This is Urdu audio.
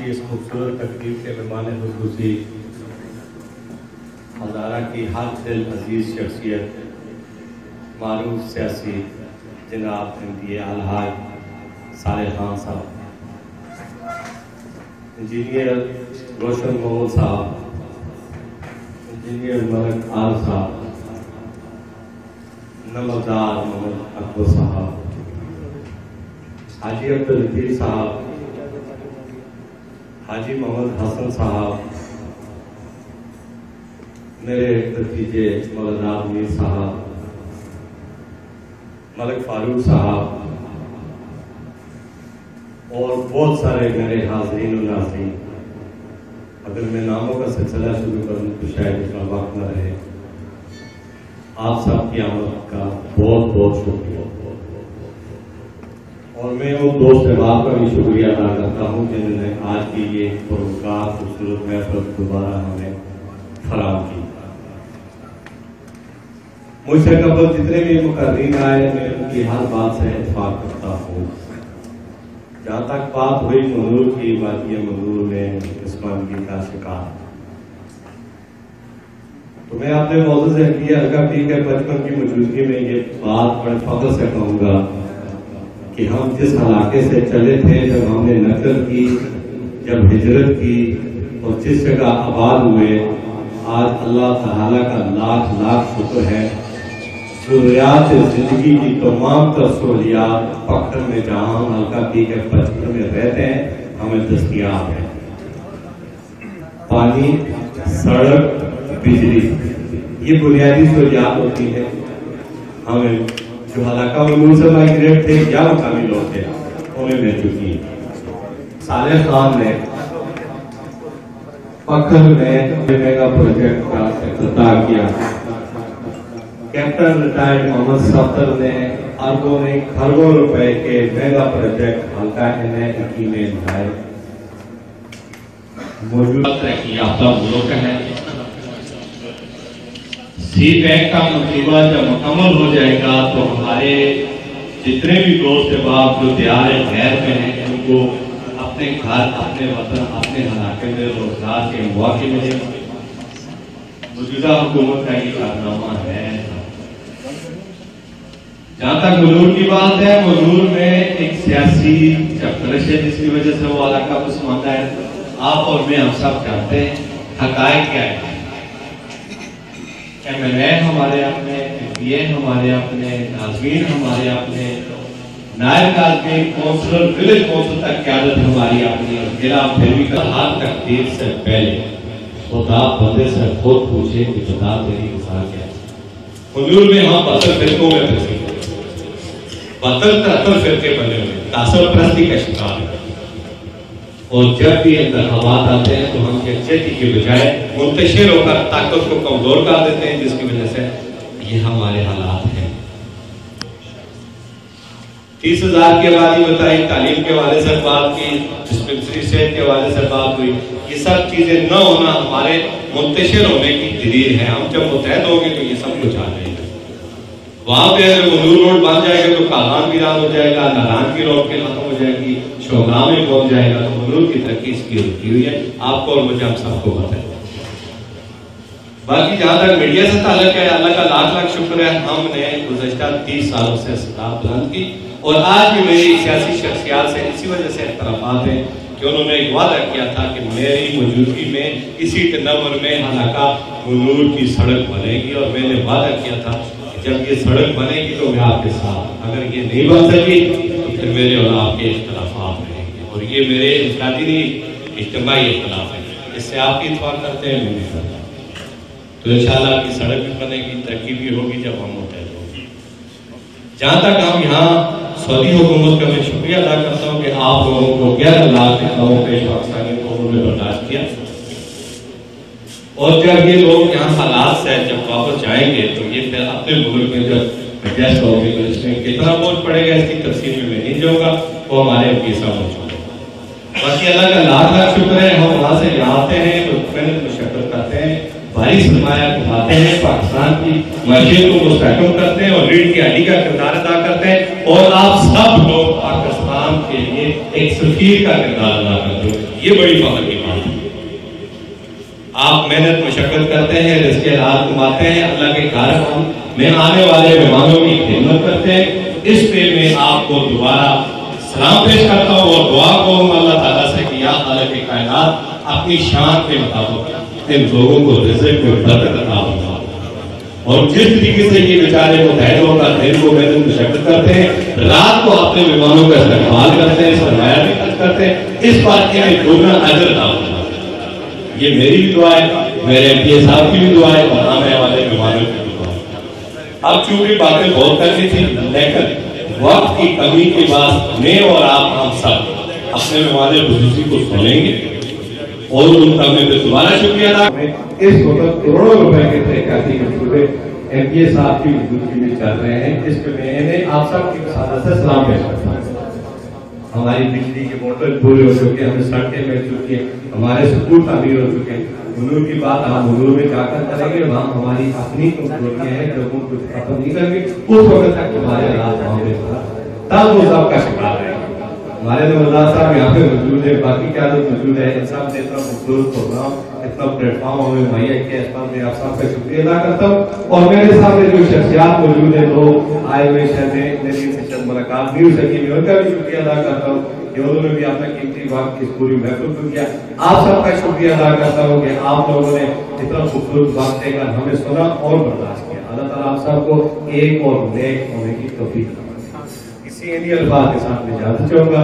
کی اس خوبصورت تقریب کے مہمان خصوصی ہزارہ کی ہر دل عزیز شخصیت معروف سیاسی جناب MPA الحاج صالح خان صاحب، انجینئر روشن محمد صاحب، انجینئر ملک آل صاحب، نمبردار محمد اکبر صاحب، حاجی عبداللطیف صاحب، حاجی محمد حسن صاحب، میرے بھتیجے مولانا امیر صاحب، ملک فاروق صاحب اور بہت سارے میرے حاضرین و ناظرین۔ اگر میں ناموں کا سلسلہ شروع کروں تو شاید اتنا وقت نہ رہے۔ آپ سب کی آمد کا بہت بہت شکریہ، اور میں ان دوست احباب کا بھی شکریہ ادا کرتا ہوں جنہوں نے آج کی یہ پروگرام خوبصورت محفل دوبارہ ہمیں فراہم کی۔ مجھ سے قبل جتنے بھی مقررین آئے میں ان کی ہر بات سے اتفاق کرتا ہوں۔ جہاں تک بات ہوئی منور کی، وادی منور میں عثمانگی کا شکار، تو میں اپنے موضوع سے کے بچپن کی موجودگی میں یہ بات بڑے فخر سے کہوں گا کہ ہم جس علاقے سے چلے تھے، جب ہم نے نقل کی، جب ہجرت کی اور جس جگہ آباد ہوئے، آج اللہ تعالیٰ کا لاکھ لاکھ شکر ہے، ضروریات زندگی کی تمام تر سہولیات پکھر میں جہاں ہم حلقہ پی کے بچپن میں رہتے ہیں ہمیں دستیاب ہے۔ پانی، سڑک، بجلی، یہ بنیادی سہولیات ہوتی ہے۔ ہمیں جو علاقہ منور سے مائگریٹ تھے یا مقامی لوگ تھے انہیں مل چکی ہے۔ صالح خان نے پکھر میں میگا پروجیکٹ کا افتتاح کیا۔ کیپٹن ریٹائرڈ محمد صفدر نے اربوں نے کھربوں روپے کے میگا پروجیکٹ حلقہ NI میں لائے۔ موجودہ ترقی یافتہ ملک ہے، سی پیک کا منصوبہ جب مکمل ہو جائے گا تو ہمارے جتنے بھی دوست احباب جو دیار غیر میں ہیں ان کو اپنے گھر، اپنے وطن، اپنے علاقے میں روزگار کے مواقع ملے گا۔ موجودہ حکومت کا یہ کارنامہ ہے۔ جہاں تک منور کی بات ہے، منور میں ایک سیاسی چکرش ہے جس کی وجہ سے وہ علاقہ پسماندہ ہے۔ آپ اور میں ہم سب جانتے ہیں حقائق کیا ہے۔ MLA ہمارے اپنے، MPA ہمارے اپنے، ناظرین ہمارے اپنے، نائب ناظرین، کونسلر، ولیج کونسل تک قیادت ہماری اپنی، ضلع پھر بھی ہر تقدیر سے پہلے خدا بندے سے خود پوچھے کہ بتا تیری مثال کیا ہے۔ منور میں ہم 72 فرقوں میں پھنسے، 72-73 فرقے بنے ہوئے، تعصب پرستی کا شکار ہے، اور جب بھی انتخابات آتے ہیں تو ہم یکجہتی کے بجائے منتشر ہو کر طاقت کو کمزور کر دیتے ہیں، جس کی وجہ سے یہ ہمارے حالات ہیں۔ 30,000 کی آبادی بتائی، تعلیم کے حوالے سے بات کی، ڈسپنسری صحت کے حوالے سے بات ہوئی، یہ سب چیزیں نہ ہونا ہمارے منتشر ہونے کی دلیل ہے۔ ہم جب متحد ہوں گے تو یہ سب کچھ آ جائے گا۔ وہاں پہ اگر منور روڈ بن جائے گا تو کالان ویران ہو جائے گا، ناران کی روڈ کے ختم ہو جائے گی، شوگاں میں پہنچ جائے گا، تو منور کی ترقی اس کی رکی ہوئی ہے، آپ کو اور مجھے ہم سب کو پتہ ہے۔ باقی جہاں تک میڈیا سے تعلق ہے، اللہ کا لاکھ لاکھ شکر ہے، ہم نے گزشتہ 30 سالوں سے صدا بلند کی، اور آج بھی میری سیاسی شخصیات سے اسی وجہ سے اختلافات ہیں کہ انہوں نے ایک وعدہ کیا تھا کہ میری موجودگی میں اسی تنور میں علاقہ منور کی سڑک بنے گی، اور میں نے وعدہ کیا تھا کہ جب یہ سڑک بنے گی تو میں آپ کے ساتھ، اگر یہ نہیں بن سکی تو پھر میرے اور آپ کے اختلافات رہیں گے، اور یہ میرے انفرادی نہیں اجتماعی اختلاف ہیں، اس سے آپ بھی اتفاق کرتے ہیں، میں بھی کرتا ہوں۔ تو انشاءاللہ کی سڑک بھی بنے گی، ترقی بھی ہوگی جب ہم متحد ہوں گے۔ جہاں تک ہم یہاں سعودی حکومت کا میں شکریہ ادا کرتا ہوں کہ آپ لوگوں کو 11 لاکھ لوگوں پیش پاکستانی قوموں نے برداشت کیا، اور جب یہ لوگ یہاں حالات سے جب واپس جائیں گے تو یہ پھر اپنے ملک میں جب ایڈجسٹ ہوں گے تو اس میں کتنا بوجھ پڑے گا اس کی تفصیل میں نہیں جاؤں گا، وہ ہمارے MPA صاحب موجود ہیں۔ باقی اللہ کا لاکھ لاکھ شکر ہے، ہم وہاں سے یہاں آتے ہیں تو محنت مشقت کرتے ہیں، بھاری سرمایہ کماتے ہیں، پاکستان کی معیشت کو مستحکم کرتے ہیں اور ریڑھ کی ہڈی کا کردار ادا کرتے ہیں، اور آپ سب لوگ پاکستان کے لیے ایک سفیر کا کردار ادا کرتے ہو، یہ بڑی فخر کی بات ہے۔ آپ محنت مشقت کرتے ہیں، رزق حلال کماتے ہیں، اللہ کے گھر میں آنے والے مہمانوں کی خدمت کرتے ہیں، اس پہ میں آپ کو دوبارہ سلام پیش کرتا ہوں اور دعا کروں گا اللہ تعالیٰ سے کہ یا خالق کائنات اپنی شان کے مطابق ان لوگوں کو رزق میں برکت عطا فرما، اور جس طریقے سے یہ بیچارے متحدوں کا دن کو محنت مشقت کرتے ہیں، رات کو اپنے مہمانوں کا استقبال کرتے ہیں، سرمایہ بھی خرچ کرتے ہیں، اس بات کے لیے دگنا اجر عطا فرما۔ یہ میری بھی دعا ہے، میرے ایم صاحب کی بھی دعا ہے، اور آنے والے مہمانوں کی بھی دعا ہے۔ اب چونکہ باتیں بہت کرنی تھی، لیکن وقت کی کمی کے بعد میں اور آپ ہم سب اپنے مہمان خصوصی کو سنیں گے اور ان کا میں دوبارہ شکریہ ادا اس وقت کروڑوں روپے کے تحقیقاتی منصوبے ایم پی اے صاحب کی حضور کی بھی چل رہے ہیں، جس پہ میں آپ سب کی سادہ سے سلام پیش کرتا ہوں۔ ہماری بجلی کے موٹر پورے ہو چکے ہیں، ہمیں سڑکیں مل چکی ہیں، ہمارے سکول تعمیر ہو چکے ہیں۔ حضور کی بات ہم حضور میں جا کر کریں گے، وہاں ہماری اپنی کمزوریاں ہیں جو ہم کچھ ختم نہیں کریں گے، اس وقت تک ہمارے رات وہاں پہ تب وہ سب کا شکار رہے گا۔ ہمارے نوزاد صاحب یہاں پہ موجود ہے، باقی قیادت موجود ہے، ان سب نے اتنا خوبصورت پروگرام، اتنا پلیٹ فارم ہمیں مہیا کیا، اس پر میں آپ سب کا شکریہ ادا کرتا ہوں۔ اور میرے سامنے جو شخصیات موجود ہیں، لوگ آئے ہوئے شہر میں میری ملاقات نہیں ہو سکی، میں ان کا بھی شکریہ ادا کرتا ہوں کہ انہوں نے بھی اپنا قیمتی وقت اس پوری محفل کو کیا۔ آپ سب کا شکریہ ادا کرتا ہوں کہ آپ لوگوں نے اتنا خوبصورت وقت دے کر ہمیں سنا اور برداشت کیا۔ اللہ تعالیٰ آپ سب کو ایک اور نیک ہونے کی توفیق دے۔ اسی الفاظ کے ساتھ میں اجازت چاہوں گا۔